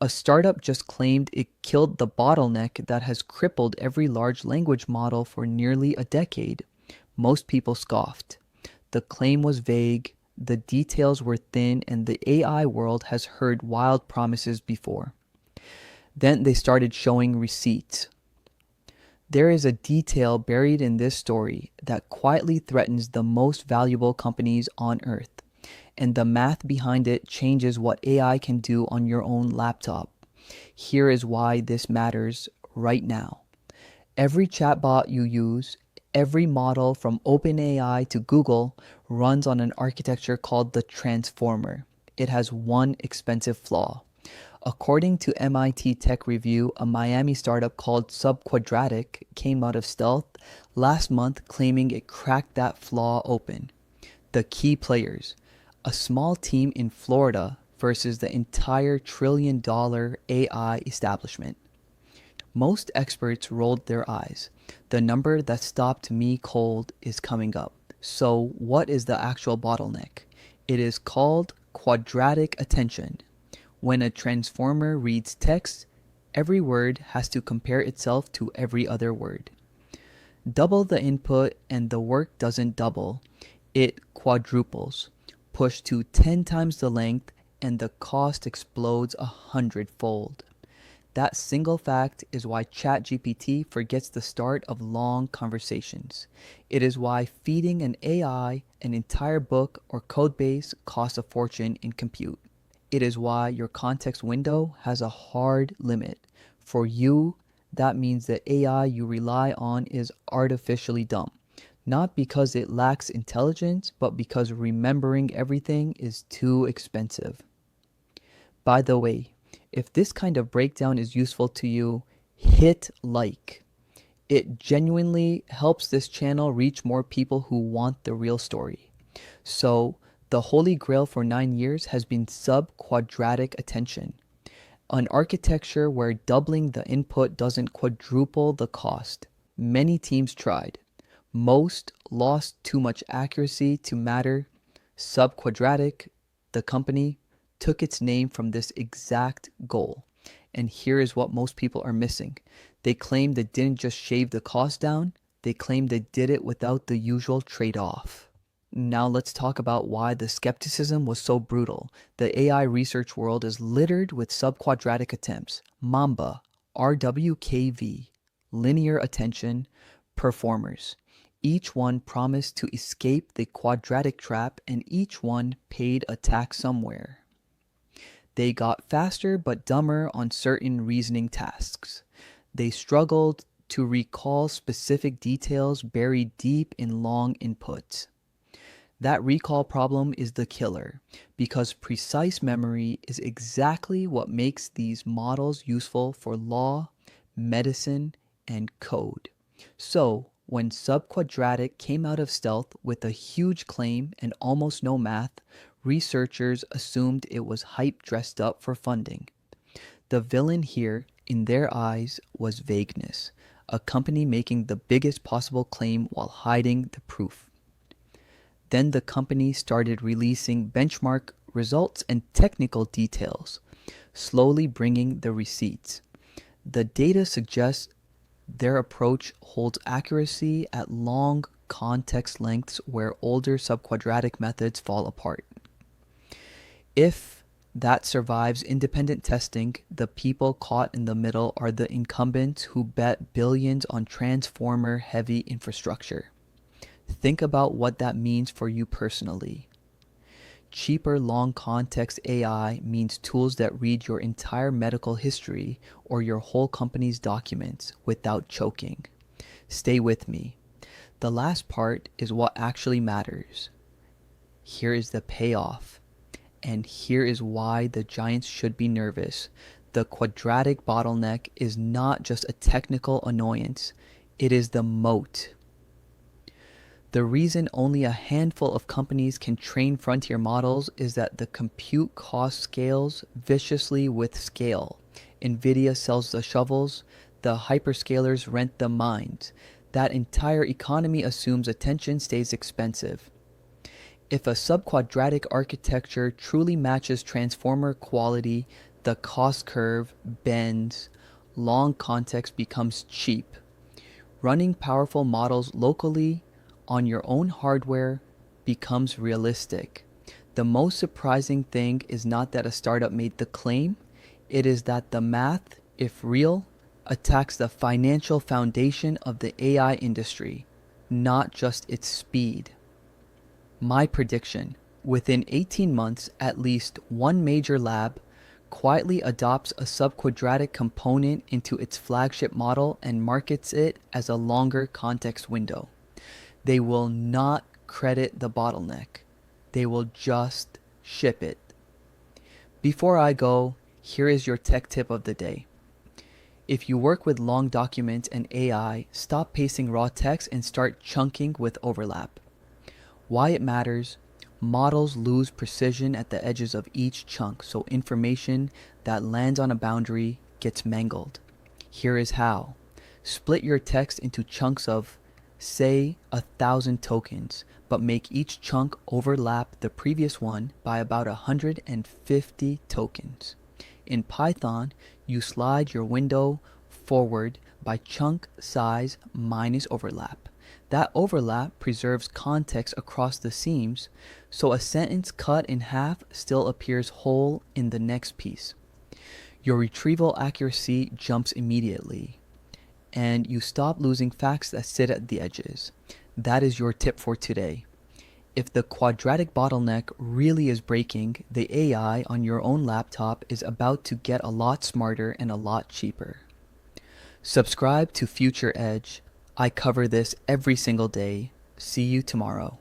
A startup just claimed it killed the bottleneck that has crippled every large language model for nearly a decade. Most people scoffed. The claim was vague, the details were thin, and the AI world has heard wild promises before. Then they started showing receipts. There is a detail buried in this story that quietly threatens the most valuable companies on Earth, and the math behind it changes what AI can do on your own laptop. Here is why this matters right now. Every chatbot you use, every model from OpenAI to Google runs on an architecture called the transformer. It has one expensive flaw. According to MIT Tech Review, a Miami startup called Subquadratic came out of stealth last month claiming it cracked that flaw open. The key players: a small team in Florida versus the entire $1 trillion AI establishment. Most experts rolled their eyes. The number that stopped me cold is coming up. So, what is the actual bottleneck? It is called quadratic attention. When a transformer reads text, every word has to compare itself to every other word. Double the input and the work doesn't double, it quadruples. Push to 10 times the length and the cost explodes 100-fold. That single fact is why ChatGPT forgets the start of long conversations. It is why feeding an AI an entire book or codebase costs a fortune in compute. It is why your context window has a hard limit. For you, that means the AI you rely on is artificially dumb. Not because it lacks intelligence, but because remembering everything is too expensive. By the way, if this kind of breakdown is useful to you, hit like. It genuinely helps this channel reach more people who want the real story. So, the holy grail for 9 years has been subquadratic attention, an architecture where doubling the input doesn't quadruple the cost. Many teams tried. Most lost too much accuracy to matter. Subquadratic, the company, took its name from this exact goal. And here is what most people are missing. They claim they didn't just shave the cost down, they claim they did it without the usual trade-off. Now let's talk about why the skepticism was so brutal. The AI research world is littered with subquadratic attempts: Mamba, RWKV, linear attention, performers. Each one promised to escape the quadratic trap, and each one paid a tax somewhere. They got faster but dumber on certain reasoning tasks. They struggled to recall specific details buried deep in long inputs. That recall problem is the killer, because precise memory is exactly what makes these models useful for law, medicine, and code. So, when Subquadratic came out of stealth with a huge claim and almost no math, researchers assumed it was hype dressed up for funding. The villain here, in their eyes, was vagueness, a company making the biggest possible claim while hiding the proof. Then the company started releasing benchmark results and technical details, slowly bringing the receipts. The data suggests their approach holds accuracy at long context lengths where older subquadratic methods fall apart. If that survives independent testing, the people caught in the middle are the incumbents who bet billions on transformer-heavy infrastructure. Think about what that means for you personally. Cheaper long context AI means tools that read your entire medical history or your whole company's documents without choking. Stay with me. The last part is what actually matters. Here is the payoff. And here is why the giants should be nervous. The quadratic bottleneck is not just a technical annoyance, it is the moat. The reason only a handful of companies can train frontier models is that the compute cost scales viciously with scale. NVIDIA sells the shovels, the hyperscalers rent the mines. That entire economy assumes attention stays expensive. If a subquadratic architecture truly matches transformer quality, the cost curve bends, long context becomes cheap. Running powerful models locally on your own hardware becomes realistic. The most surprising thing is not that a startup made the claim, it is that the math, if real, attacks the financial foundation of the AI industry, not just its speed. My prediction: within 18 months, at least one major lab quietly adopts a subquadratic component into its flagship model and markets it as a longer context window. They will not credit the bottleneck. They will just ship it. Before I go, here is your tech tip of the day. If you work with long documents and AI, stop pasting raw text and start chunking with overlap. Why it matters: models lose precision at the edges of each chunk, so information that lands on a boundary gets mangled. Here is how. Split your text into chunks of, say, 1,000 tokens, but make each chunk overlap the previous one by about 150 tokens. In Python, you slide your window forward by chunk size minus overlap. That overlap preserves context across the seams, so a sentence cut in half still appears whole in the next piece. Your retrieval accuracy jumps immediately, and you stop losing facts that sit at the edges. That is your tip for today. If the quadratic bottleneck really is breaking, the AI on your own laptop is about to get a lot smarter and a lot cheaper. Subscribe to FutureEdge. I cover this every single day. See you tomorrow.